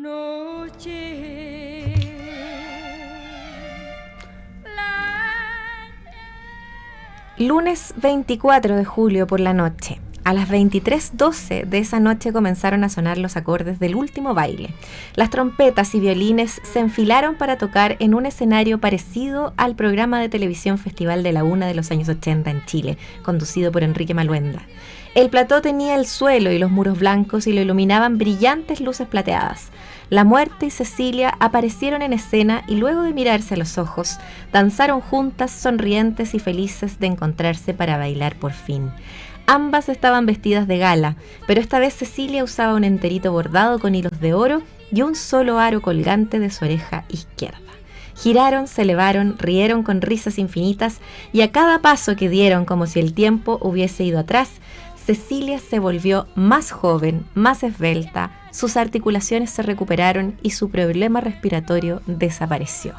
noche. Lunes 24 de julio por la noche. A las 23:12 de esa noche comenzaron a sonar los acordes del último baile. Las trompetas y violines se enfilaron para tocar en un escenario parecido al programa de televisión Festival de la Una de los años 80 en Chile, conducido por Enrique Maluenda. El plató tenía el suelo y los muros blancos y lo iluminaban brillantes luces plateadas. La Muerte y Cecilia aparecieron en escena y luego de mirarse a los ojos, danzaron juntas, sonrientes y felices de encontrarse para bailar por fin. Ambas estaban vestidas de gala, pero esta vez Cecilia usaba un enterito bordado con hilos de oro y un solo aro colgante de su oreja izquierda. Giraron, se elevaron, rieron con risas infinitas y a cada paso que dieron como si el tiempo hubiese ido atrás, Cecilia se volvió más joven, más esbelta, sus articulaciones se recuperaron y su problema respiratorio desapareció.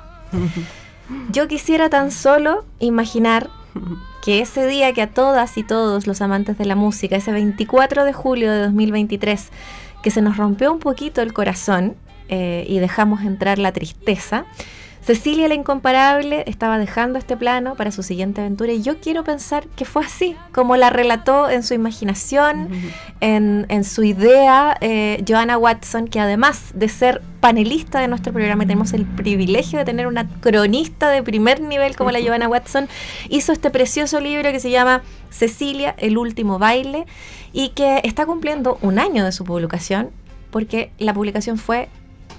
Yo quisiera tan solo imaginar que ese día que a todas y todos los amantes de la música, ese 24 de julio de 2023, que se nos rompió un poquito el corazón y dejamos entrar la tristeza, Cecilia la Incomparable estaba dejando este plano para su siguiente aventura y yo quiero pensar que fue así, como la relató en su imaginación, en su idea, Joanna Watson, que además de ser panelista de nuestro programa, y tenemos el privilegio de tener una cronista de primer nivel como la Joanna Watson, hizo este precioso libro que se llama Cecilia, el último baile, y que está cumpliendo un año de su publicación, porque la publicación fue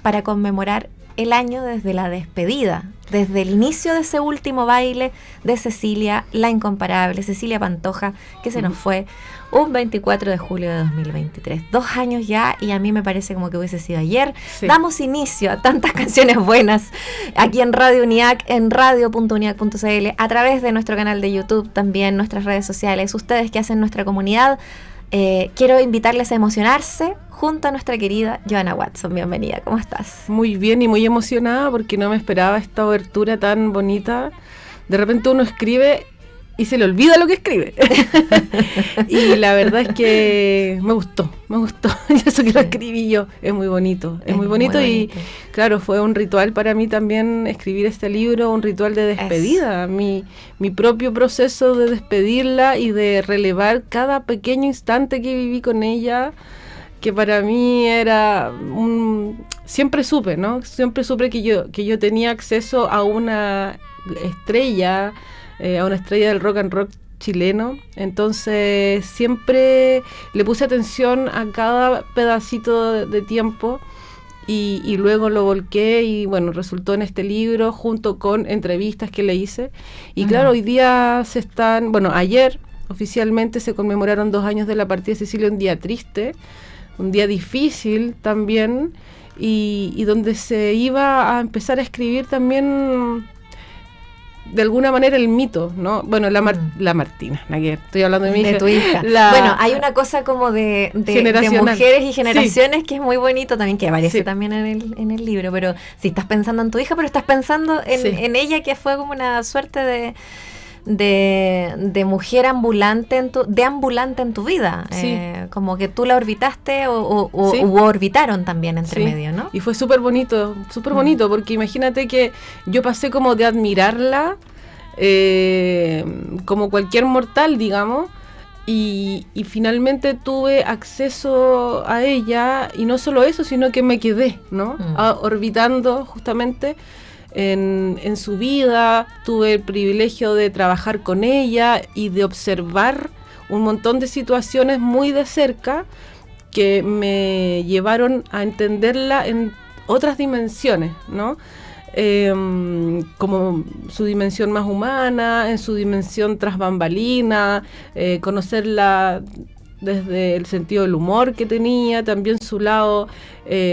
para conmemorar el año desde la despedida, desde el inicio de ese último baile de Cecilia, la Incomparable, Cecilia Pantoja, que se nos fue un 24 de julio de 2023. 2 años ya y a mí me parece como que hubiese sido ayer. Sí. Damos inicio a tantas canciones buenas aquí en Radio UNIAC, en radio.uniac.cl, a través de nuestro canal de YouTube, también nuestras redes sociales, ustedes que hacen nuestra comunidad. Quiero invitarles a emocionarse junto a nuestra querida Joanna Watson. Bienvenida, ¿cómo estás? Muy bien y muy emocionada porque no me esperaba esta obertura tan bonita. De repente uno escribe y se le olvida lo que escribe. Y la verdad es que me gustó. Eso que lo escribí yo. Es muy bonito, es muy bonito y claro, fue un ritual para mí también escribir este libro, un ritual de despedida. Mi propio proceso de despedirla y de relevar cada pequeño instante que viví con ella, que para mí era siempre supe, ¿no? Siempre supe que yo tenía acceso a una estrella, del rock and roll chileno. Entonces siempre le puse atención a cada pedacito de tiempo y luego lo volqué y bueno, resultó en este libro junto con entrevistas que le hice. Y claro, hoy día ayer oficialmente se conmemoraron 2 años de la partida de Cecilia, un día triste, un día difícil también, y donde se iba a empezar a escribir también de alguna manera el mito, ¿no? Bueno, la Martina, estoy hablando de mi hija. De tu hija. Bueno, hay una cosa como de mujeres y generaciones, sí, que es muy bonito también, que aparece, sí, también en el libro, pero si estás pensando en tu hija, pero estás pensando en ella, que fue como una suerte de mujer ambulante deambulante en tu vida, sí, como que tú la orbitaste sí, o orbitaron también entre medio, ¿no? Y fue súper bonito, porque imagínate que yo pasé como de admirarla como cualquier mortal, digamos, y finalmente tuve acceso a ella, y no solo eso, sino que me quedé, ¿no? Orbitando justamente en su vida. Tuve el privilegio de trabajar con ella y de observar un montón de situaciones muy de cerca que me llevaron a entenderla en otras dimensiones, ¿no? Como su dimensión más humana, en su dimensión tras bambalina, conocerla desde el sentido del humor que tenía, también su lado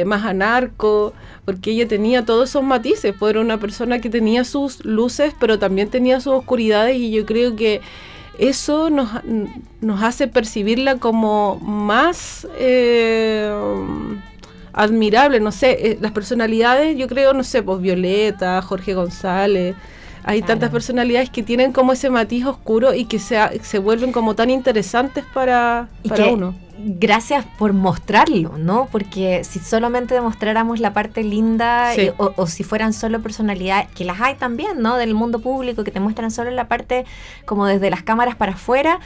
más anarco, porque ella tenía todos esos matices, pues era una persona que tenía sus luces, pero también tenía sus oscuridades, y yo creo que eso nos hace percibirla como más admirable, no sé, las personalidades, yo creo, no sé, pues Violeta, Jorge González, Hay tantas personalidades que tienen como ese matiz oscuro y que se vuelven como tan interesantes para uno. Gracias por mostrarlo, ¿no? Porque si solamente demostráramos la parte linda o si fueran solo personalidades, que las hay también, ¿no? Del mundo público, que te muestran solo la parte como desde las cámaras para afuera,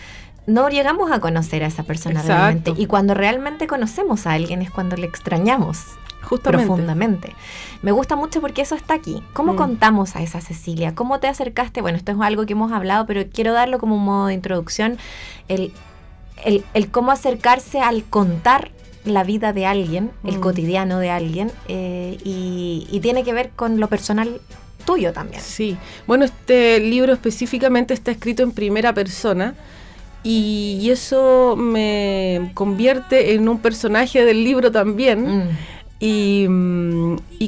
no llegamos a conocer a esa persona realmente. Y cuando realmente conocemos a alguien es cuando le extrañamos. Justamente. Profundamente. Me gusta mucho porque eso está aquí. ¿Cómo contamos a esa Cecilia? ¿Cómo te acercaste? Bueno, esto es algo que hemos hablado, pero quiero darlo como un modo de introducción. El cómo acercarse al contar la vida de alguien, el cotidiano de alguien, y tiene que ver con lo personal tuyo también. Sí. Bueno, este libro específicamente está escrito en primera persona, y eso me convierte en un personaje del libro también. Y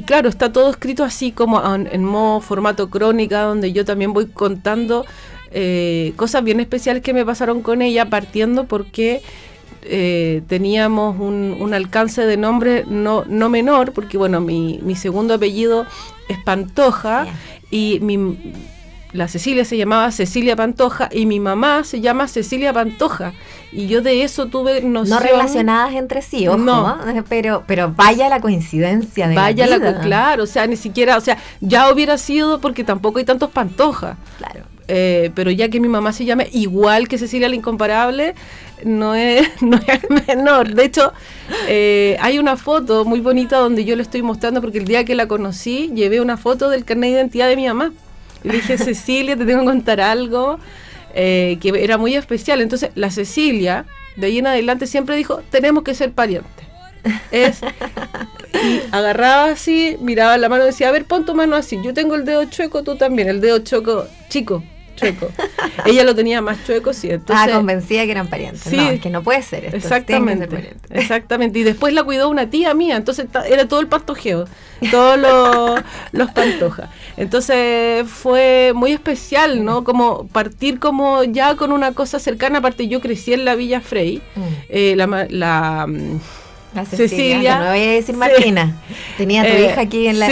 claro, está todo escrito así como en modo formato crónica, donde yo también voy contando cosas bien especiales que me pasaron con ella, partiendo porque teníamos un alcance de nombre no menor, porque bueno, mi segundo apellido es Pantoja, y la Cecilia se llamaba Cecilia Pantoja y mi mamá se llama Cecilia Pantoja, y yo de eso tuve noción. No relacionadas entre sí, ojo, no. Pero vaya la coincidencia de la vida. Claro, o sea, ni siquiera, o sea, ya hubiera sido porque tampoco hay tantos Pantoja. Claro. Pero ya que mi mamá se llame igual que Cecilia la Incomparable, no es menor. De hecho, hay una foto muy bonita donde yo le estoy mostrando, porque el día que la conocí llevé una foto del carnet de identidad de mi mamá. Le dije, Cecilia, te tengo que contar algo que era muy especial. Entonces, la Cecilia, de ahí en adelante, siempre dijo, tenemos que ser parientes. Y agarraba así, miraba la mano y decía, a ver, pon tu mano así. Yo tengo el dedo chueco, tú también. El dedo chueco, chueco. Ella lo tenía más chueco, sí. Entonces, convencida que eran parientes. Sí, no, es que no puede ser esto. Exactamente. Y después la cuidó una tía mía, entonces era todo el pantojeo, todos los Pantoja. Entonces fue muy especial, ¿no? Como partir como ya con una cosa cercana. Aparte, yo crecí en la Villa Frey. La Cecilia, no voy a decir Martina. Tenía tu hija aquí está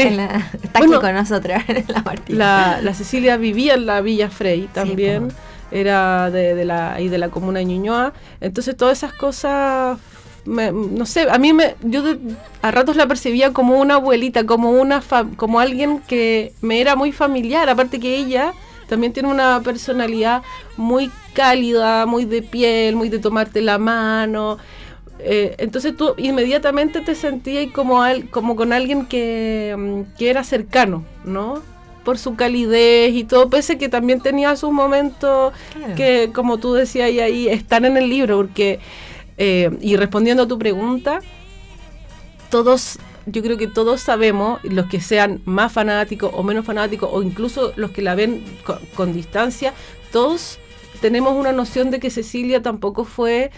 aquí con nosotros, la Martina. La Cecilia vivía en la Villa Frey también, era de la comuna de Ñuñoa. Entonces todas esas cosas, no sé, yo a ratos la percibía como una abuelita, como alguien que me era muy familiar. Aparte que ella también tiene una personalidad muy cálida, muy de piel, muy de tomarte la mano. Entonces tú inmediatamente te sentías como con alguien que era cercano, ¿no? Por su calidez y todo, pese que también tenía sus momentos que, como tú decías ahí, están en el libro, porque y respondiendo a tu pregunta, yo creo que todos sabemos, los que sean más fanáticos o menos fanáticos, o incluso los que la ven con distancia, todos tenemos una noción de que Cecilia tampoco fue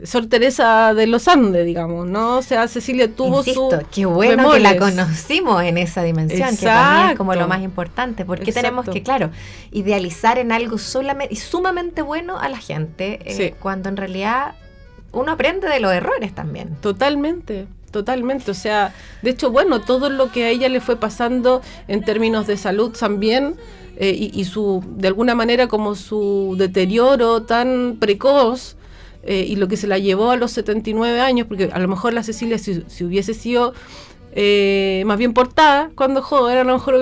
Sor Teresa de los Andes, digamos, ¿no? O sea, Cecilia tuvo qué bueno bemoles. Que la conocimos en esa dimensión. Exacto. Que para mí es como lo más importante, porque tenemos que, claro, idealizar en algo solamente y sumamente bueno a la gente, cuando en realidad uno aprende de los errores también. Totalmente, o sea, de hecho, bueno, todo lo que a ella le fue pasando en términos de salud también, y de alguna manera como su deterioro tan precoz, y lo que se la llevó a los 79 años, porque a lo mejor la Cecilia, si hubiese sido más bien portada cuando joven, a lo mejor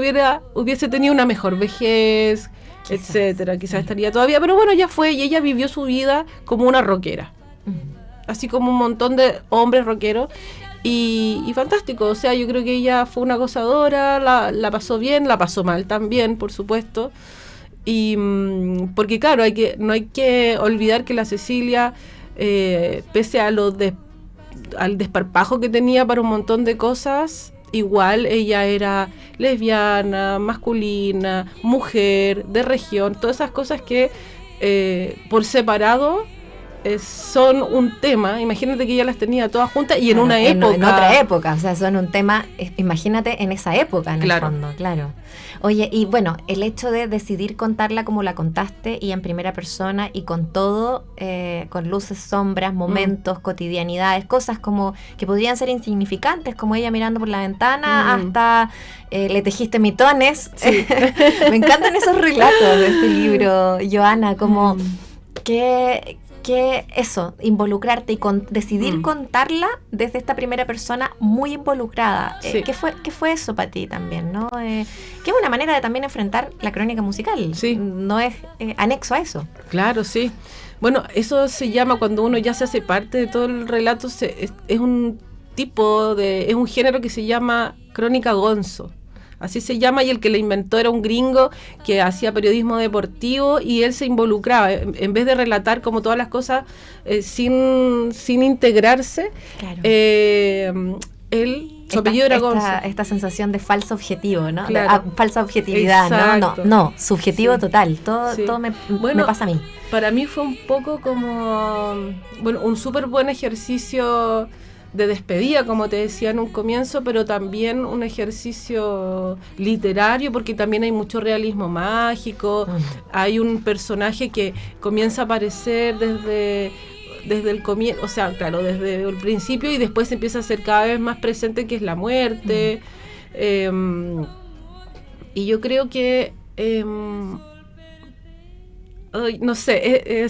hubiese tenido una mejor vejez, etcétera, quizás estaría todavía, pero bueno, ya fue, y ella vivió su vida como una rockera, así como un montón de hombres rockeros. Y fantástico, o sea, yo creo que ella fue una gozadora, la pasó bien, la pasó mal también, por supuesto, y porque claro, no hay que olvidar que la Cecilia, pese a al desparpajo que tenía para un montón de cosas, igual ella era lesbiana, masculina, mujer, de región, todas esas cosas que por separado son un tema. Imagínate que ella las tenía todas juntas y en una época. En otra época, o sea, son un tema, imagínate en esa época, en claro. el fondo, claro. Oye, y bueno, el hecho de decidir contarla como la contaste y en primera persona y con todo, con luces, sombras, momentos, cotidianidades, cosas como que podrían ser insignificantes, como ella mirando por la ventana, hasta le tejiste mitones. Sí. Me encantan esos relatos de este libro, Joana, como que eso, involucrarte y decidir contarla desde esta primera persona muy involucrada. Sí. ¿Qué fue eso para ti también, no? Que es una manera de también enfrentar la crónica musical. Sí. No es anexo a eso. Claro, sí. Bueno, eso se llama, cuando uno ya se hace parte de todo el relato, es un género que se llama crónica gonzo. Así se llama, y el que la inventó era un gringo que hacía periodismo deportivo y él se involucraba, en vez de relatar como todas las cosas sin integrarse, claro. Su apellido era Gonzo. Esta sensación de falso objetivo, ¿no? Claro. Falsa objetividad. Exacto. No, subjetivo total. Todo me pasa a mí. Para mí fue un poco como, un súper buen ejercicio de despedida, como te decía en un comienzo, pero también un ejercicio literario, porque también hay mucho realismo mágico. Hay un personaje que comienza a aparecer desde el comienzo, o sea, claro, desde el principio, y después empieza a ser cada vez más presente, que es la muerte. Y yo creo que no sé,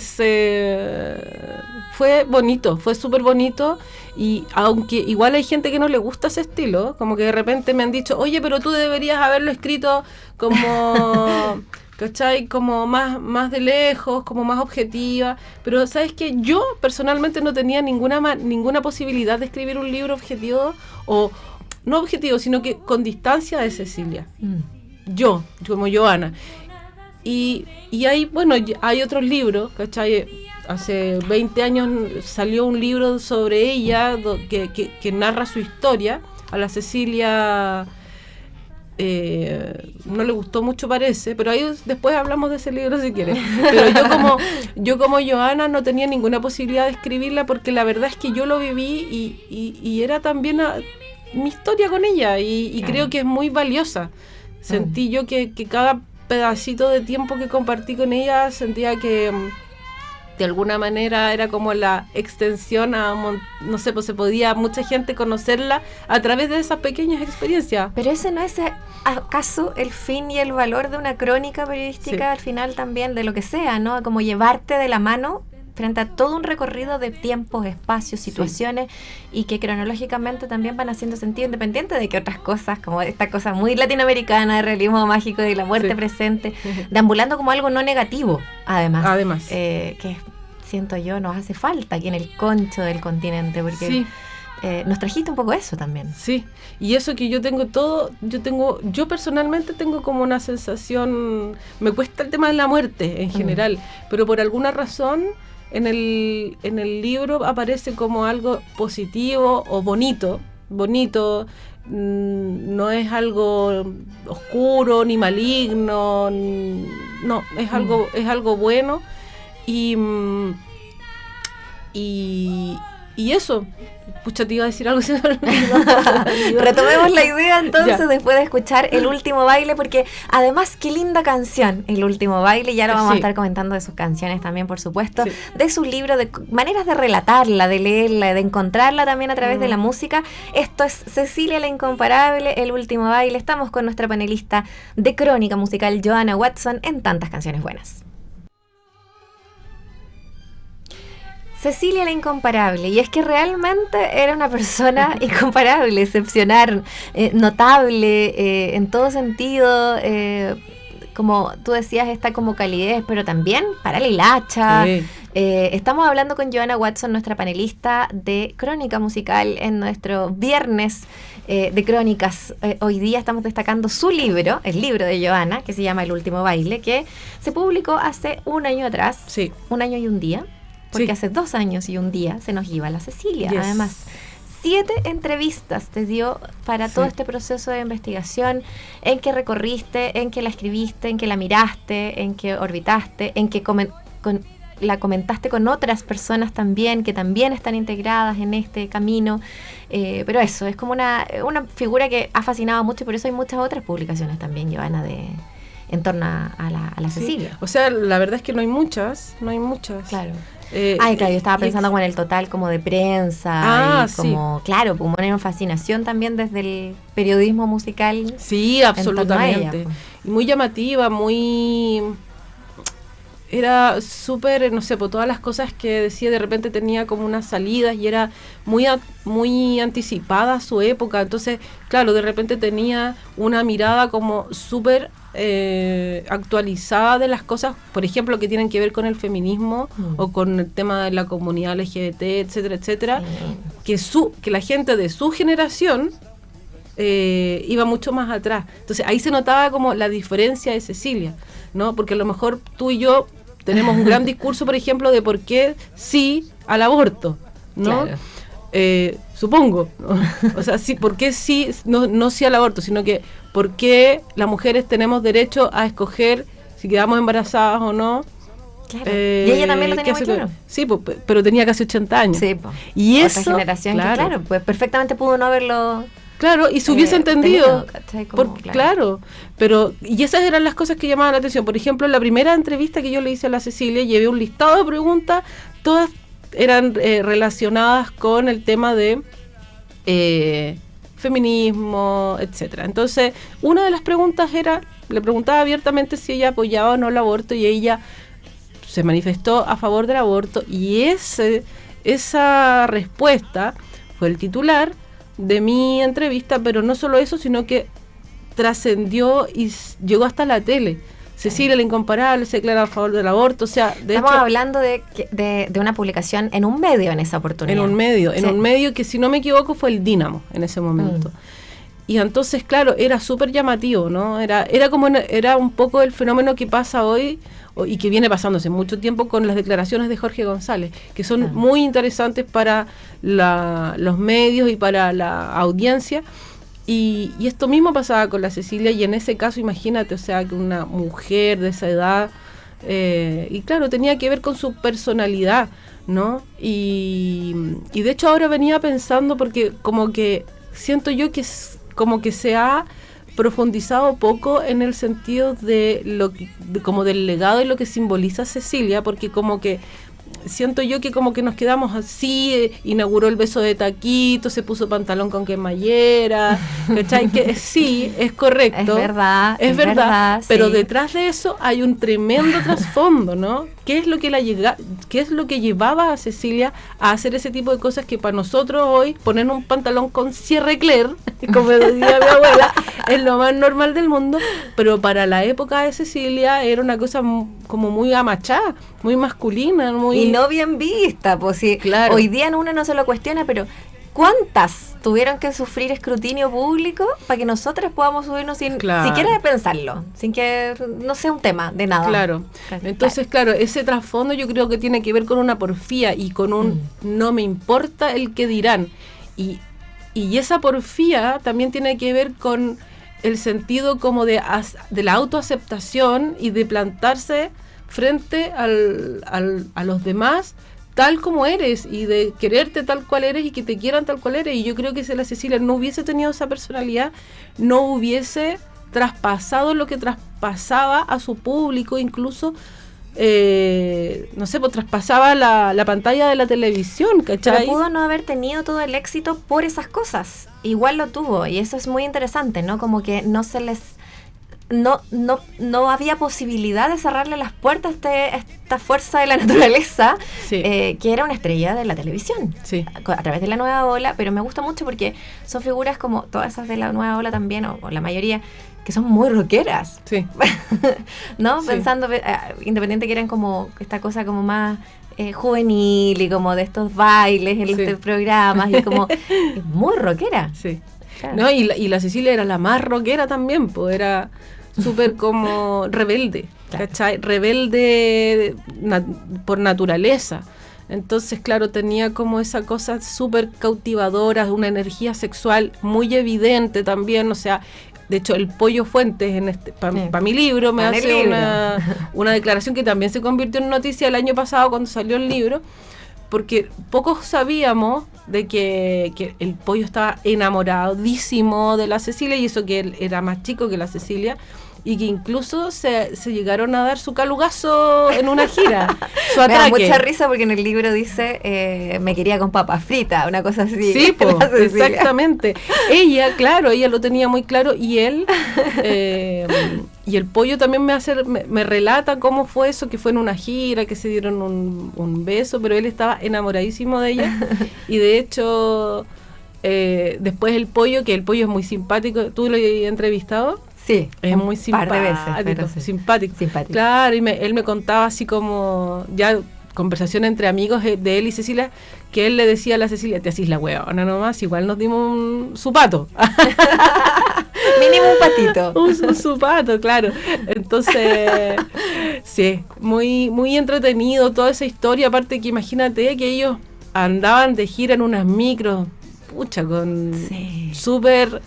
fue bonito, fue súper bonito. Y aunque igual hay gente que no le gusta ese estilo, como que de repente me han dicho, oye, pero tú deberías haberlo escrito como, ¿cachai? Como más de lejos, como más objetiva. Pero ¿sabes qué? Yo personalmente no tenía ninguna posibilidad de escribir un libro objetivo, o no objetivo, sino que con distancia de Cecilia. Yo, como Joana. Y hay otros libros, ¿cachai? Hace 20 años salió un libro sobre ella que narra su historia. A la Cecilia no le gustó mucho, parece, pero ahí después hablamos de ese libro si quieres. Pero yo como Joana no tenía ninguna posibilidad de escribirla, porque la verdad es que yo lo viví y era también mi historia con ella, y claro, creo que es muy valiosa. Sentí yo que cada pedacito de tiempo que compartí con ella, sentía que de alguna manera era como la extensión no sé, pues se podía mucha gente conocerla a través de esas pequeñas experiencias. Pero ese no es acaso el fin y el valor de una crónica periodística, sí, al final también, de lo que sea, ¿no? Como llevarte de la mano frente a todo un recorrido de tiempos, espacios, situaciones, sí, y que cronológicamente también van haciendo sentido, independiente de que otras cosas, como esta cosa muy latinoamericana de realismo mágico, de la muerte, sí, presente, deambulando como algo no negativo, además. Que siento yo nos hace falta aquí en el concho del continente, porque sí, nos trajiste un poco eso también. Sí, y eso que yo personalmente tengo como una sensación, me cuesta el tema de la muerte en general, pero por alguna razón en el libro aparece como algo positivo o bonito, no es algo oscuro ni maligno, no, es algo bueno, y eso. Pucha, te iba a decir algo. Retomemos la idea entonces, ya, después de escuchar El Último Baile, porque además qué linda canción, El Último Baile. Ya lo vamos, sí, a estar comentando de sus canciones también, por supuesto, sí, de su libro, de maneras de relatarla, de leerla, de encontrarla también a través de la música. Esto es Cecilia la Incomparable, El Último Baile. Estamos con nuestra panelista de crónica musical, Joana Watson, en Tantas Canciones Buenas. Cecilia la Incomparable, y es que realmente era una persona incomparable, excepcional, notable, en todo sentido, como tú decías, esta como calidez, pero también para la hilacha. Sí. Estamos hablando con Joana Watson, nuestra panelista de crónica musical, en nuestro viernes de crónicas. Hoy día estamos destacando su libro, el libro de Joana, que se llama El Último Baile, que se publicó hace un año atrás, sí, un año y un día. Porque sí, hace 2 años y un día se nos iba la Cecilia. Yes. Además, 7 entrevistas te dio para, sí, todo este proceso de investigación, en que recorriste, en que la escribiste, en que la miraste, en que orbitaste, en que la comentaste con otras personas también, que también están integradas en este camino. Pero eso, es como una figura que ha fascinado mucho y por eso hay muchas otras publicaciones también, Joana, en torno a la Cecilia. O sea, la verdad es que no hay muchas. Claro. Claro, yo estaba pensando como en el total como de prensa y como, claro, como una fascinación también desde el periodismo musical. Sí, absolutamente. Ella, y muy llamativa, era súper, no sé, por todas las cosas que decía, de repente tenía como unas salidas y era muy anticipada a su época. Entonces, claro, de repente tenía una mirada como súper actualizada de las cosas, por ejemplo, que tienen que ver con el feminismo o con el tema de la comunidad LGBT, etcétera, etcétera, que la gente de su generación iba mucho más atrás. Entonces, ahí se notaba como la diferencia de Cecilia, ¿no? Porque a lo mejor tú y yo tenemos un gran discurso, por ejemplo, de por qué sí al aborto, ¿no? Claro. Supongo, ¿no? O sea, sí, ¿por qué sí, no sí al aborto, sino que por qué las mujeres tenemos derecho a escoger si quedamos embarazadas o no? Claro. Y ella también lo tenía muy claro. Sí, pero tenía casi 80 años. Sí, y otra generación que, claro, pues perfectamente pudo no haberlo... Claro, y se hubiese entendido. Claro. Claro, pero y esas eran las cosas que llamaban la atención. Por ejemplo, en la primera entrevista que yo le hice a la Cecilia, llevé un listado de preguntas, todas eran relacionadas con el tema de feminismo, etcétera. Entonces, una de las preguntas era, le preguntaba abiertamente si ella apoyaba o no el aborto, y ella se manifestó a favor del aborto, y esa respuesta fue el titular de mi entrevista, pero no solo eso, sino que trascendió y llegó hasta la tele. Cecilia, la incomparable, se declara a favor del aborto. O sea, estamos hablando de una publicación en un medio en esa oportunidad. En un medio que, si no me equivoco, fue el Dínamo en ese momento. Y entonces, claro, era súper llamativo, ¿no? Era un poco el fenómeno que pasa hoy y que viene pasando hace mucho tiempo con las declaraciones de Jorge González, que son muy interesantes para los medios y para la audiencia. Y esto mismo pasaba con la Cecilia, y en ese caso, imagínate, o sea, que una mujer de esa edad, y claro, tenía que ver con su personalidad, ¿no? Y de hecho ahora venía pensando, porque como que siento yo que como que se ha profundizado poco en el sentido como del legado y lo que simboliza Cecilia, porque como que siento yo que como que nos quedamos así, inauguró el beso de taquito, se puso pantalón con cremallera, ¿cachai? Que sí, es correcto. Es verdad, pero sí. Detrás de eso hay un tremendo trasfondo, ¿no? ¿Qué es lo que llevaba a Cecilia a hacer ese tipo de cosas que para nosotros hoy, poner un pantalón con cierre Claire, como decía mi abuela, es lo más normal del mundo, pero para la época de Cecilia era una cosa como muy amachada, muy masculina, muy... Y no bien vista, pues sí. Claro. Hoy día uno no se lo cuestiona, pero ¿cuántas tuvieron que sufrir escrutinio público para que nosotros podamos subirnos sin siquiera pensarlo, sin que no sea un tema de nada? Claro. Entonces, claro, ese trasfondo yo creo que tiene que ver con una porfía y con un no me importa el que dirán. Y esa porfía también tiene que ver con el sentido como de la autoaceptación y de plantarse frente a los demás tal como eres, y de quererte tal cual eres y que te quieran tal cual eres. Y yo creo que si la Cecilia no hubiese tenido esa personalidad, no hubiese traspasado lo que traspasaba a su público, incluso no sé, pues traspasaba la pantalla de la televisión, ¿cachai? Pero pudo no haber tenido todo el éxito por esas cosas. Igual lo tuvo, y eso es muy interesante, ¿no? Como que no se les... No había posibilidad de cerrarle las puertas a esta fuerza de la naturaleza, que era una estrella de la televisión, a través de la Nueva Ola. Pero me gusta mucho porque son figuras como todas esas de la Nueva Ola también, o la mayoría, que son muy rockeras, ¿no? Pensando, independiente que eran como esta cosa como más juvenil y como de estos bailes en los programas, y como muy rockera. Claro. No, y la Cecilia era la más rockera también, pues era súper como rebelde, ¿cachai? Rebelde por naturaleza. Entonces, claro, tenía como esa cosa súper cautivadora, una energía sexual muy evidente también. O sea, De hecho, el Pollo Fuentes, para mi libro, me hace una declaración que también se convirtió en noticia el año pasado cuando salió el libro, porque pocos sabíamos de que el Pollo estaba enamoradísimo de la Cecilia, y eso que él era más chico que la Cecilia, y que incluso se llegaron a dar su calugazo en una gira, su atraque. Me da mucha risa porque en el libro dice me quería con papas fritas, una cosa así. Sí, exactamente. Ella lo tenía muy claro, y él y el Pollo también me relata cómo fue eso, que fue en una gira, que se dieron un beso, pero él estaba enamoradísimo de ella. Y de hecho después el Pollo es muy simpático. ¿Tú lo has entrevistado? Sí, es muy simpático, par de veces, pero sí. simpático. Claro, y él me contaba así como, ya conversación entre amigos de él y Cecilia, que él le decía a la Cecilia, te hacís la huevona nomás, igual nos dimos su pato. Mínimo un patito. un su pato, claro. Entonces, sí, muy, muy entretenido toda esa historia, aparte que imagínate que ellos andaban de gira en unas micros, pucha, con súper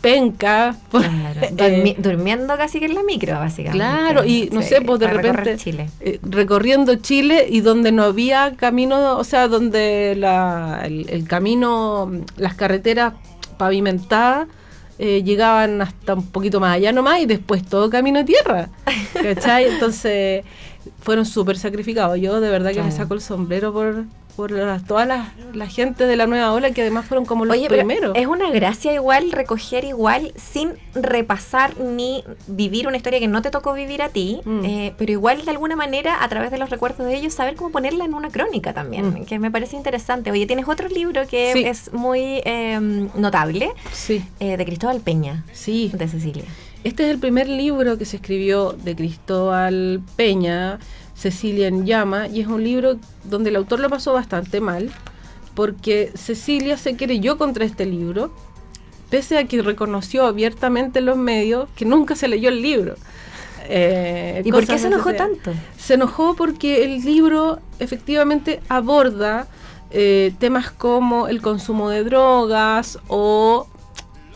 penca, claro, durmiendo casi que en la micro, básicamente. Claro, y no sé, pues de repente Chile. Recorriendo Chile, y donde no había camino, o sea, donde el camino, las carreteras pavimentadas llegaban hasta un poquito más allá nomás, y después todo camino de tierra, ¿cachai? Entonces fueron súper sacrificados. Yo de verdad que me saco el sombrero por toda la gente de la nueva ola, que además fueron como los primeros. Es una gracia igual recoger igual sin repasar ni vivir una historia que no te tocó vivir a ti, pero igual de alguna manera a través de los recuerdos de ellos saber cómo ponerla en una crónica también, que me parece interesante. Oye, tienes otro libro que es muy notable, de Cristóbal Peña, de Cecilia. Este es el primer libro que se escribió de Cristóbal Peña, Cecilia en Llama, y es un libro donde el autor lo pasó bastante mal, porque Cecilia se querelló contra este libro, pese a que reconoció abiertamente en los medios que nunca se leyó el libro. ¿Y por qué se enojó tanto? Se enojó porque el libro efectivamente aborda temas como el consumo de drogas, o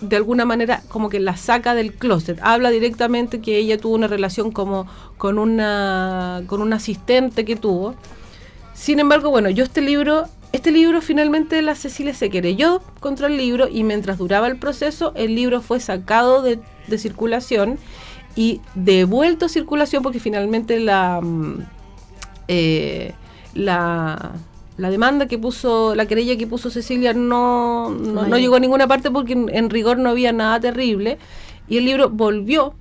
de alguna manera como que la saca del closet. Habla directamente que ella tuvo una relación como con un asistente que tuvo. Sin embargo, bueno, este libro finalmente la Cecilia se querelló contra el libro, y mientras duraba el proceso, el libro fue sacado de circulación y devuelto a circulación, porque finalmente la demanda que puso, la querella que puso Cecilia no llegó a ninguna parte, porque en rigor no había nada terrible, y el libro volvió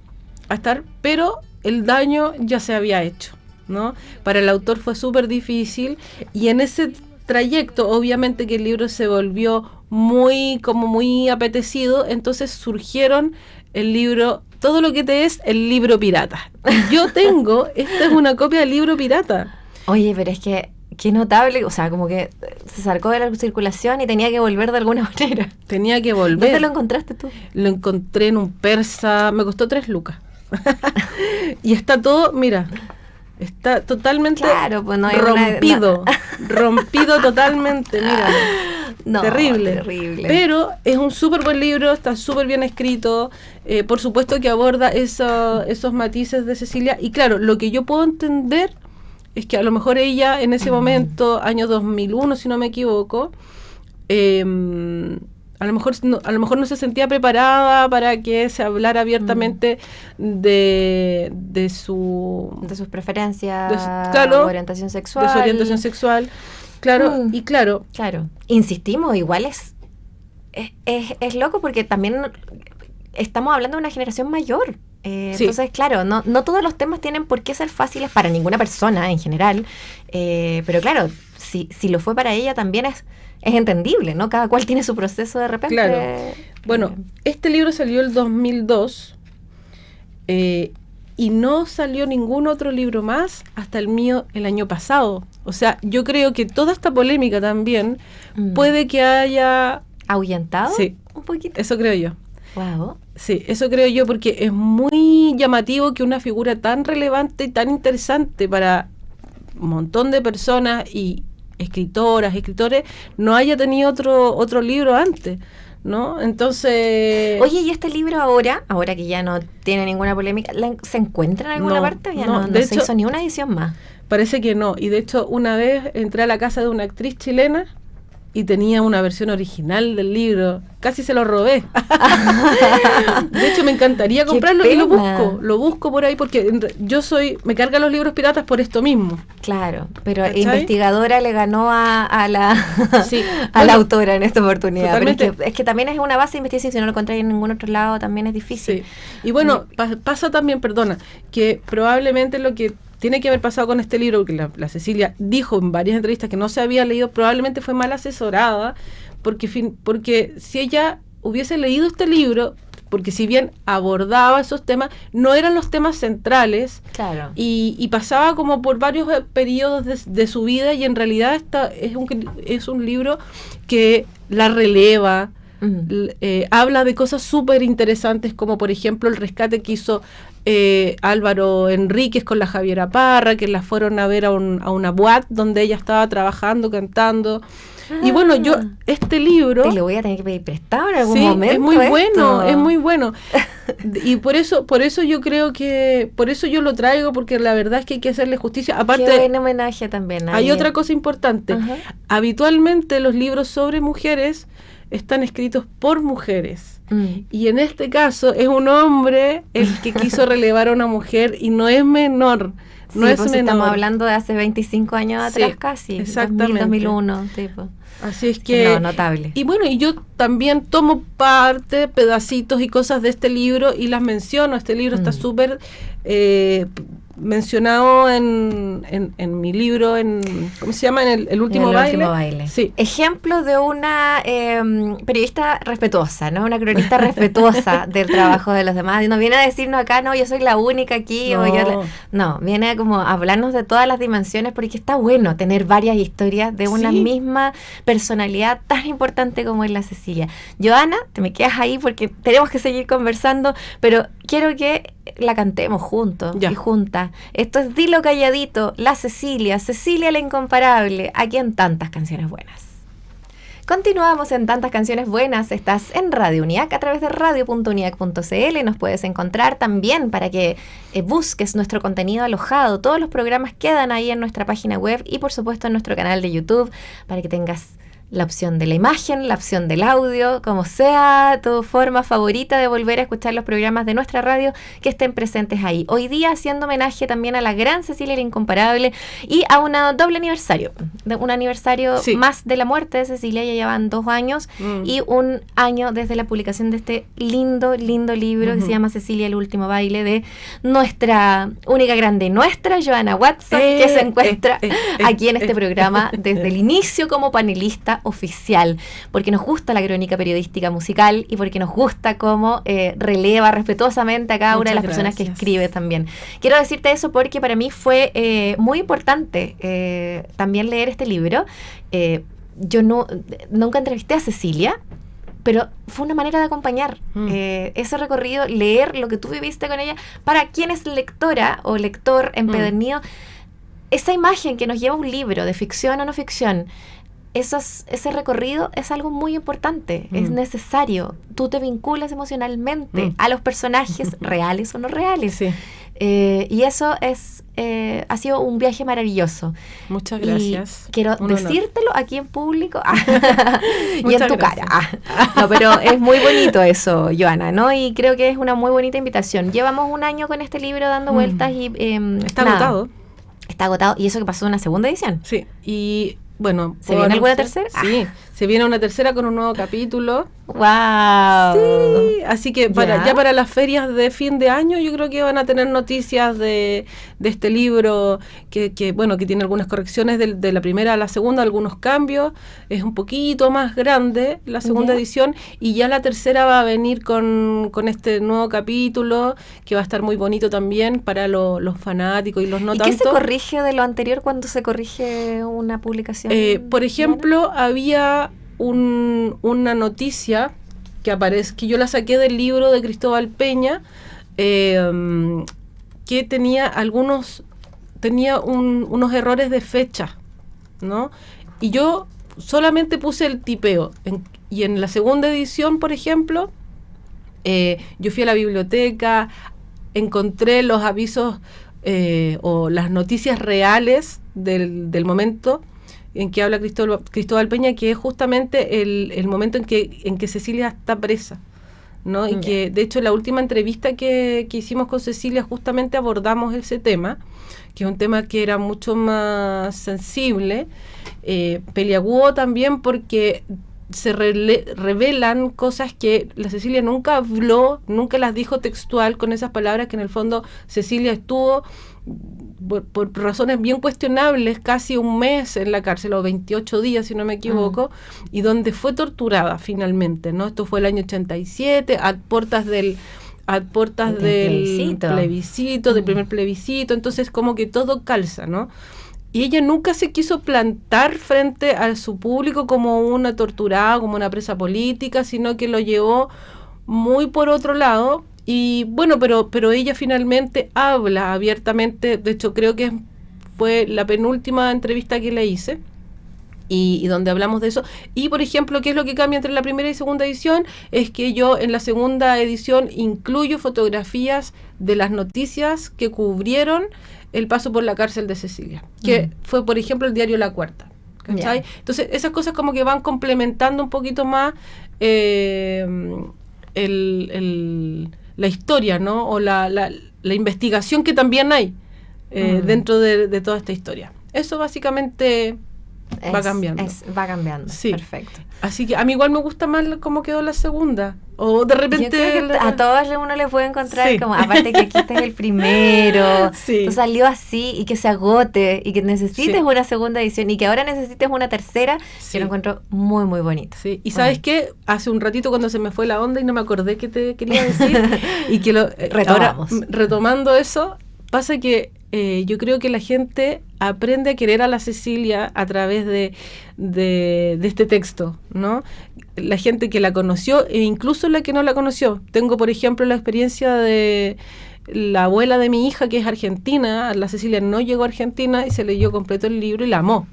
a estar, pero el daño ya se había hecho, ¿no? Para el autor fue súper difícil, y en ese trayecto obviamente que el libro se volvió muy apetecido, entonces surgieron el libro Todo lo que te es el libro pirata. Yo tengo, esta es una copia del libro pirata. Oye, pero es que qué notable, o sea, como que se sacó de la circulación y tenía que volver de alguna manera. Tenía que volver. ¿Dónde lo encontraste tú? Lo encontré en un persa, me costó 3 lucas. Y está todo, mira, está totalmente pues no hay rompido, rompido totalmente, mira. No, terrible. Pero es un súper buen libro, está súper bien escrito, por supuesto que aborda esos matices de Cecilia, y claro, lo que yo puedo entender es que a lo mejor ella en ese momento, año 2001 si no me equivoco, a lo mejor no se sentía preparada para que se hablara abiertamente de sus preferencias, orientación sexual. De su orientación sexual. Claro, y claro. Insistimos, igual es loco, porque también estamos hablando de una generación mayor. Entonces, claro, no todos los temas tienen por qué ser fáciles para ninguna persona en general, pero claro, si lo fue para ella también es entendible, ¿no? Cada cual tiene su proceso de repente. Claro. Bueno, este libro salió el 2002 y no salió ningún otro libro más hasta el mío el año pasado. O sea, yo creo que toda esta polémica también puede que haya ahuyentado un poquito. Eso creo yo. Wow. Sí, eso creo yo, porque es muy llamativo que una figura tan relevante y tan interesante para un montón de personas y escritoras, escritores, no haya tenido otro libro antes, ¿no? Entonces... Oye, ¿y este libro ahora que ya no tiene ninguna polémica, se encuentra en alguna parte? ¿O ya no de se hecho, hizo ni una edición más? Parece que no. Y de hecho, una vez entré a la casa de una actriz chilena y tenía una versión original del libro. Casi se lo robé. De hecho, me encantaría comprarlo y lo busco por ahí porque me cargan los libros piratas por esto mismo. Claro, pero ¿cachai? Investigadora le ganó a la sí, la autora en esta oportunidad. Totalmente. Pero es que también es una base de investigación, si no lo encontráis en ningún otro lado también es difícil. Sí. Y bueno, pasa también, que probablemente lo que tiene que haber pasado con este libro, que la Cecilia dijo en varias entrevistas que no se había leído, probablemente fue mal asesorada, porque si ella hubiese leído este libro, porque si bien abordaba esos temas, no eran los temas centrales, claro. y pasaba como por varios periodos de su vida, y en realidad es un libro que la releva, habla de cosas súper interesantes, como por ejemplo el rescate que hizo Álvaro Enríquez con la Javiera Parra, que la fueron a ver a una boate donde ella estaba trabajando, cantando. Y bueno, yo este libro... Te lo voy a tener que pedir prestado en algún momento. Es muy bueno. Y por eso yo creo que... Por eso yo lo traigo, porque la verdad es que hay que hacerle justicia. Aparte, qué buen homenaje también. Hay otra cosa importante. Uh-huh. Habitualmente los libros sobre mujeres están escritos por mujeres. Y en este caso es un hombre el que quiso relevar a una mujer y no es menor. No es menor. Estamos hablando de hace 25 años atrás casi. Exactamente. 2001, tipo. Así es que... No, notable. Y bueno, y yo también tomo parte, pedacitos y cosas de este libro y las menciono. Este libro está súper mencionado en mi libro, ¿cómo se llama? En el último baile. Sí. Ejemplo de una periodista respetuosa, ¿no? Una cronista respetuosa del trabajo de los demás. Y no viene a decirnos acá, no, yo soy la única aquí. No, viene como a hablarnos de todas las dimensiones, porque está bueno tener varias historias de una misma personalidad tan importante como es la Cecilia. Joana, te me quedas ahí porque tenemos que seguir conversando, pero quiero que la cantemos juntos y juntas. Esto es Dilo Calladito, la Cecilia la incomparable, aquí en Tantas Canciones Buenas. Continuamos en Tantas Canciones Buenas. Estás en Radio UNIAC a través de radio.uniac.cl. Nos puedes encontrar también para que busques nuestro contenido alojado. Todos los programas quedan ahí en nuestra página web y por supuesto en nuestro canal de YouTube, para que tengas la opción de la imagen, la opción del audio, como sea tu forma favorita de volver a escuchar los programas de nuestra radio, que estén presentes ahí. Hoy día haciendo homenaje también a la gran Cecilia la incomparable y a un doble aniversario, un aniversario más de la muerte de Cecilia. Ya llevan 2 años y 1 año desde la publicación de este lindo libro que se llama Cecilia el último baile, de nuestra única grande, nuestra Joana Watson, que se encuentra aquí en este programa desde el inicio como panelista oficial, porque nos gusta la crónica periodística musical y porque nos gusta cómo releva respetuosamente a cada una de las personas que escribe también. Quiero decirte eso porque para mí fue muy importante también leer este libro. Yo nunca entrevisté a Cecilia, pero fue una manera de acompañar ese recorrido, leer lo que tú viviste con ella, para quien es lectora o lector empedernido, esa imagen que nos lleva un libro de ficción o no ficción. Ese recorrido es algo muy importante, es necesario. Tú te vinculas emocionalmente a los personajes reales o no reales. Sí. Y eso ha sido un viaje maravilloso. Muchas gracias. Y quiero decírtelo aquí en público y en tu cara. No, pero es muy bonito eso, Joana, ¿no? Y creo que es una muy bonita invitación. Llevamos 1 año con este libro dando vueltas y... Está agotado. Está agotado. Y eso que pasó en una segunda edición. Sí, y... Bueno, ¿se viene alguna tercera? Sí, se viene una tercera con un nuevo capítulo. ¡Wow! Sí, así que ya para las ferias de fin de año yo creo que van a tener noticias de este libro que tiene algunas correcciones de la primera a la segunda, algunos cambios. Es un poquito más grande la segunda edición, y ya la tercera va a venir con este nuevo capítulo que va a estar muy bonito también para los fanáticos y los no tanto. ¿Y qué se corrige de lo anterior cuando se corrige una publicación? Por ejemplo, había una noticia que yo la saqué del libro de Cristóbal Peña, que tenía unos errores de fecha, ¿no? Y yo solamente puse el tipeo. Y en la segunda edición, por ejemplo, yo fui a la biblioteca, encontré los avisos o las noticias reales del momento en que habla Cristóbal Peña, que es justamente el momento en que Cecilia está presa, ¿no? Y que, de hecho, en la última entrevista que hicimos con Cecilia, justamente abordamos ese tema, que es un tema que era mucho más sensible, peliagudo también, porque se revelan cosas que la Cecilia nunca habló, nunca las dijo textual con esas palabras, que en el fondo Cecilia estuvo por razones bien cuestionables casi un mes en la cárcel, o 28 días si no me equivoco, y donde fue torturada finalmente, ¿no? Esto fue el año 87, a puertas del plebiscito, del primer plebiscito, entonces como que todo calza, ¿no? Y ella nunca se quiso plantar frente a su público como una torturada, como una presa política, sino que lo llevó muy por otro lado. Y bueno, pero ella finalmente habla abiertamente. De hecho, creo que fue la penúltima entrevista que le hice, y donde hablamos de eso. Y, por ejemplo, ¿qué es lo que cambia entre la primera y segunda edición? Es que yo en la segunda edición incluyo fotografías de las noticias que cubrieron el paso por la cárcel de Cecilia, que fue, por ejemplo, el diario La Cuarta, ¿cachai? Yeah. Entonces, esas cosas como que van complementando un poquito más la historia, ¿no? O la investigación que también hay dentro de toda esta historia. Eso básicamente va cambiando. Va cambiando, sí. Perfecto. Así que a mí igual me gusta más cómo quedó la segunda. O de repente... Yo creo que a todos uno le puede encontrar, sí, como, aparte que aquí este es el primero, sí, salió así, y que se agote, y que necesites, sí, una segunda edición, y que ahora necesites una tercera, sí, yo lo encuentro muy, muy bonito. Sí. Y ¿sabes qué? Hace un ratito cuando se me fue la onda y no me acordé que te quería decir, y que ahora, retomando eso, pasa que yo creo que la gente aprende a querer a la Cecilia a través de este texto, ¿no? La gente que la conoció e incluso la que no la conoció. Tengo, por ejemplo, la experiencia de la abuela de mi hija, que es argentina. La Cecilia no llegó a Argentina y se leyó completo el libro y la amó,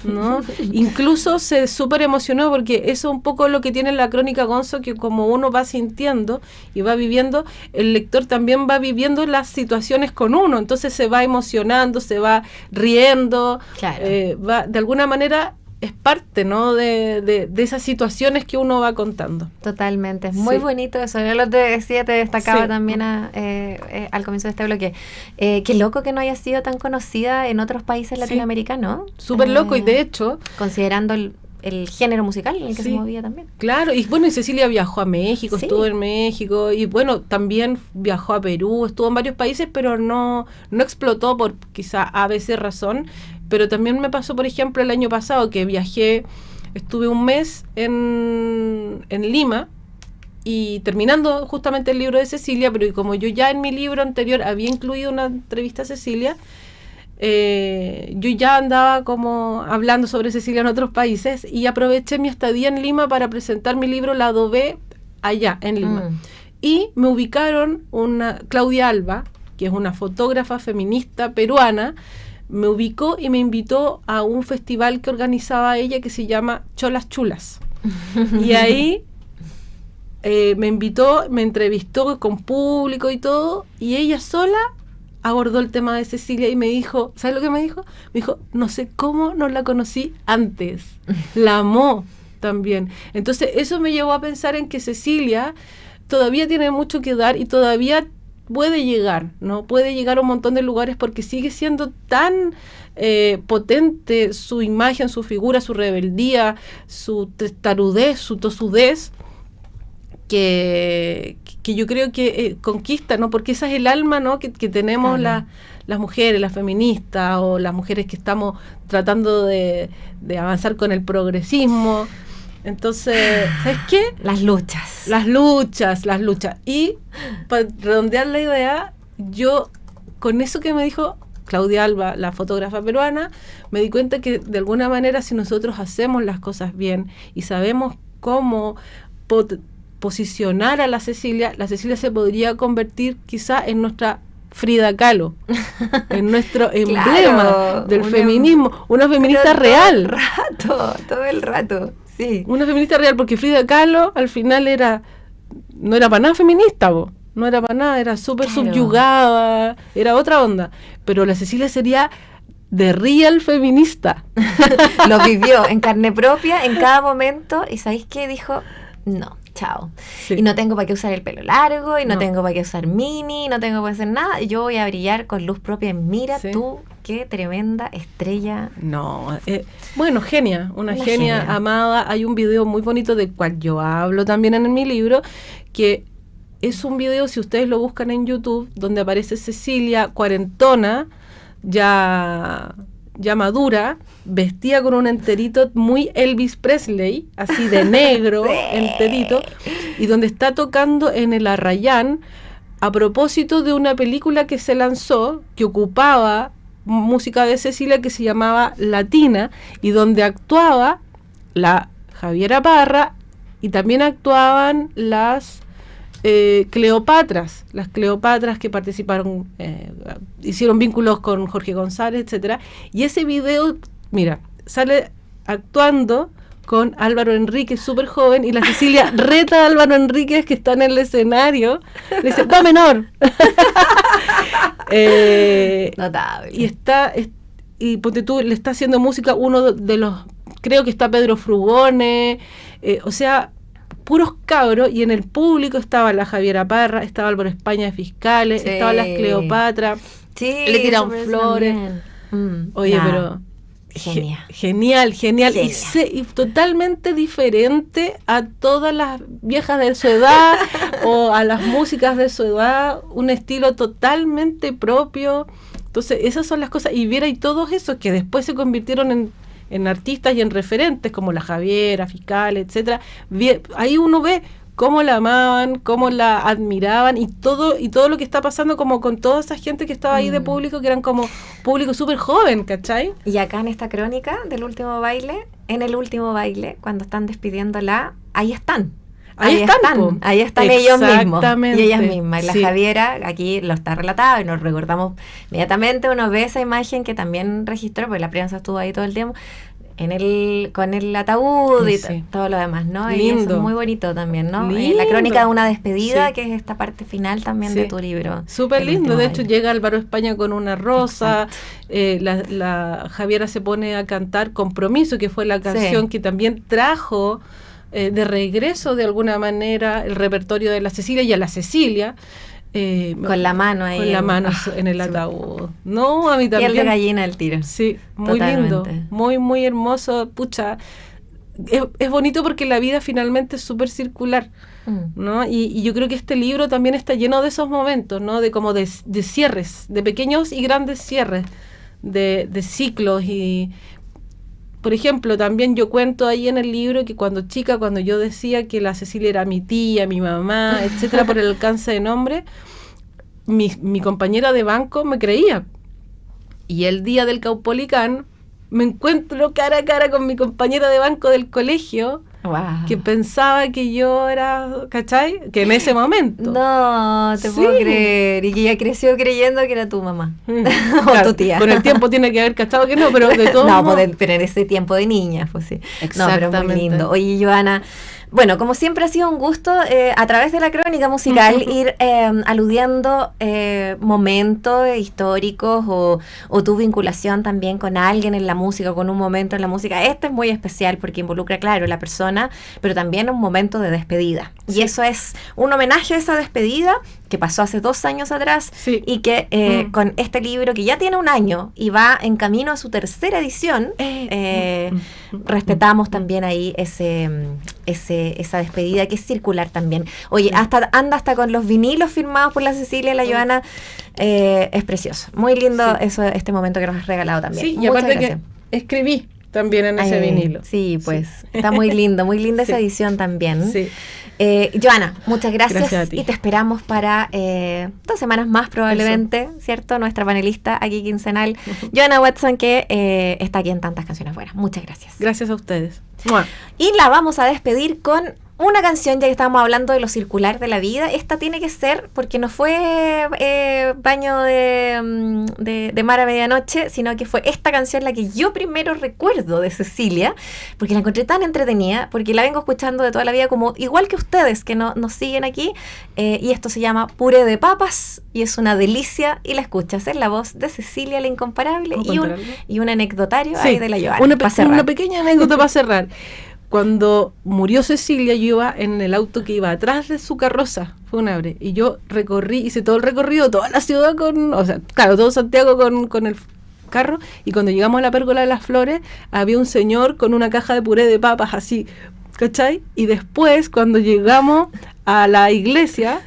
¿no? Incluso se súper emocionó, porque eso es un poco lo que tiene la crónica Gonzo, que como uno va sintiendo y va viviendo, el lector también va viviendo las situaciones con uno, entonces se va emocionando, se va riendo, claro, va, de alguna manera es parte, ¿no? de esas situaciones que uno va contando. Totalmente, es muy, sí, bonito eso. Yo lo te decía, te destacaba, sí, también al comienzo de este bloque. Qué loco que no haya sido tan conocida en otros países latinoamericanos. Sí, súper loco, y de hecho... Considerando el género musical en el que, sí, se movía también. Claro, y bueno, y Cecilia viajó a México, sí, estuvo en México, y bueno, también viajó a Perú, estuvo en varios países, pero no explotó por quizá ABC razón. Pero también me pasó, por ejemplo, el año pasado, que estuve un mes en Lima, y terminando justamente el libro de Cecilia, pero como yo ya en mi libro anterior había incluido una entrevista a Cecilia, yo ya andaba como hablando sobre Cecilia en otros países, y aproveché mi estadía en Lima para presentar mi libro Lado B allá en Lima. Y me ubicaron Claudia Alba, que es una fotógrafa feminista peruana, me ubicó y me invitó a un festival que organizaba ella, que se llama Cholas Chulas. Y ahí me invitó, me entrevistó con público y todo, y ella sola abordó el tema de Cecilia y me dijo, ¿sabes lo que me dijo? Me dijo, no sé cómo no la conocí antes, la amó también. Entonces eso me llevó a pensar en que Cecilia todavía tiene mucho que dar, y todavía puede llegar, ¿no? Puede llegar a un montón de lugares, porque sigue siendo tan potente su imagen, su figura, su rebeldía, su testarudez, su tosudez, que yo creo que conquista, ¿no? Porque esa es el alma, ¿no? que tenemos, claro, las mujeres, las feministas, o las mujeres que estamos tratando de avanzar con el progresismo. Entonces, ¿sabes qué? Las luchas. Y para redondear la idea, yo, con eso que me dijo Claudia Alba, la fotógrafa peruana, me di cuenta que de alguna manera, si nosotros hacemos las cosas bien y sabemos cómo posicionar a la Cecilia se podría convertir quizá en nuestra Frida Kahlo, en nuestro emblema Claro, del feminismo, una feminista real. Todo el rato, sí. Una feminista real, porque Frida Kahlo al final no era para nada feminista, no era para nada, era súper Claro. subyugada, era otra onda. Pero la Cecilia sería de real feminista. Lo vivió en carne propia en cada momento y ¿sabéis qué? Dijo, no, chao. Sí. Y no tengo para qué usar el pelo largo, y no No. tengo para qué usar mini, no tengo para hacer nada. Yo voy a brillar con luz propia. Mira Sí. tú, qué tremenda estrella. No, bueno, genia, una Una genia genia. amada. Hay un video muy bonito del cual yo hablo también en mi libro, que es un video, si ustedes lo buscan en YouTube, donde aparece Cecilia cuarentona, ya madura, vestida con un enterito muy Elvis Presley, así de negro, Sí. enterito, y donde está tocando en el Arrayán a propósito de una película que se lanzó, que ocupaba música de Cecilia, que se llamaba Latina, y donde actuaba la Javiera Parra, y también actuaban las las Cleopatras que participaron, hicieron vínculos con Jorge González, etcétera. Y ese video, mira, sale actuando con Álvaro Enríquez, súper joven, y la Cecilia reta a Álvaro Enríquez, que está en el escenario, le dice, ¡va menor! Notable. Y ponte tú, le está haciendo música uno de los, creo que está Pedro Frugone, o sea, puros cabros, y en el público estaba la Javiera Parra, estaba Álvaro España de Fiscales, Sí. estaban las Cleopatra, Sí, le tiraron eso flores. también. Oye, Nada. pero Genia. genial. Genia. Y totalmente diferente a todas las viejas de su edad o a las músicas de su edad, un estilo totalmente propio. Entonces, esas son las cosas. Y viera, y todos esos que después se convirtieron en artistas y en referentes, como la Javiera, Fiscales, etcétera. Ahí uno ve cómo la amaban, cómo la admiraban, y todo lo que está pasando como con toda esa gente que estaba ahí de público, que eran como público súper joven, ¿cachai? Y acá en esta crónica del último baile, en el último baile, cuando están despidiéndola, ahí están. Ahí están, po. Ahí están ellos mismos Exactamente. y ellas mismas. Y la Sí. Javiera, aquí lo está relatado y nos recordamos inmediatamente, uno ve esa imagen que también registró, porque la prensa estuvo ahí todo el tiempo, con el ataúd y Sí. todo lo demás, ¿no? Y Lindo. eso es muy bonito también, ¿no? Lindo. La crónica de una despedida, Sí. que es esta parte final también Sí. de tu libro. Súper El lindo, último de baile. hecho llega Álvaro España con una rosa, la Javiera se pone a cantar Compromiso, que fue la canción que también trajo de regreso de alguna manera el repertorio de la Cecilia, y a la Cecilia. Con la mano ahí. Con la mano en el sí. ataúd. No, a mí Piel también. de gallina al tiro. Sí, muy lindo, Totalmente. muy, muy hermoso. Pucha, es bonito porque la vida finalmente es súper circular, ¿no? Y yo creo que este libro también está lleno de esos momentos, ¿no? De como de cierres, de pequeños y grandes cierres, de ciclos. Y, por ejemplo, también yo cuento ahí en el libro que cuando yo decía que la Cecilia era mi tía, mi mamá, etcétera, por el alcance de nombre, mi compañera de banco me creía. Y el día del Caupolicán me encuentro cara a cara con mi compañera de banco del colegio, Wow. que pensaba que yo era, ¿cachai? Que en ese momento. No, te Sí. puedo creer. Y que ella creció creyendo que era tu mamá. O Claro, tu tía. con el tiempo tiene que haber cachado que no, pero de todos No, modos. pero en ese tiempo de niña, pues sí. No, pero muy Exactamente. lindo. Oye, Joana, bueno, como siempre ha sido un gusto a través de la crónica musical ir aludiendo momentos históricos o tu vinculación también con alguien en la música, con un momento en la música. Este es muy especial porque involucra, claro, la persona, pero también un momento de despedida. Y Sí. eso es un homenaje a esa despedida que pasó hace 2 años atrás, Sí. y que con este libro que ya tiene 1 año y va en camino a su 3ª edición, respetamos también ahí esa despedida que es circular también. Oye, anda hasta con los vinilos firmados por la Cecilia y la Joana. Es precioso. Muy lindo Sí. este momento que nos has regalado también. Sí, y Muchas aparte gracias. que escribí también en ese vinilo. Sí, pues está muy lindo, muy linda esa Sí. edición también. Sí. Joana, muchas gracias, Gracias a ti. y te esperamos para 2 semanas más probablemente, ¿cierto? Nuestra panelista aquí quincenal, Joana Watson, que está aquí en Tantas Canciones Buenas. Muchas gracias. Gracias a ustedes. ¡Mua! Y la vamos a despedir con Una canción, ya que estábamos hablando de lo circular de la vida, esta tiene que ser, porque no fue Baño de Mar a Medianoche, sino que fue esta canción la que yo primero recuerdo de Cecilia, porque la encontré tan entretenida, porque la vengo escuchando de toda la vida, como igual que ustedes que nos siguen aquí, y esto se llama Puré de Papas, y es una delicia, y la escuchas en la voz de Cecilia la Incomparable, y un anecdotario ahí de la Joana. Una pequeña anécdota para cerrar. Cuando murió Cecilia, yo iba en el auto que iba atrás de su carroza, fúnebre, y yo hice todo el recorrido, toda la ciudad todo Santiago con el carro, y cuando llegamos a la Pérgola de las Flores, había un señor con una caja de puré de papas así, ¿cachai? Y después, cuando llegamos a la iglesia,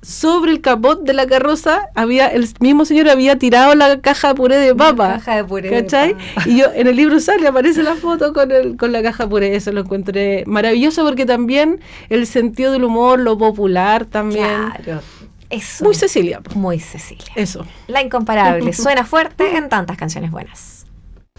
sobre el capot de la carroza el mismo señor había tirado la caja de puré de papa. Caja de puré, ¿cachai? De papa. Y yo en el libro aparece la foto con la caja de puré. Eso lo encontré maravilloso, porque también el sentido del humor, lo popular también. Claro. Eso. Muy Cecilia. Muy Cecilia. Eso. La Incomparable. Suena fuerte en tantas canciones buenas.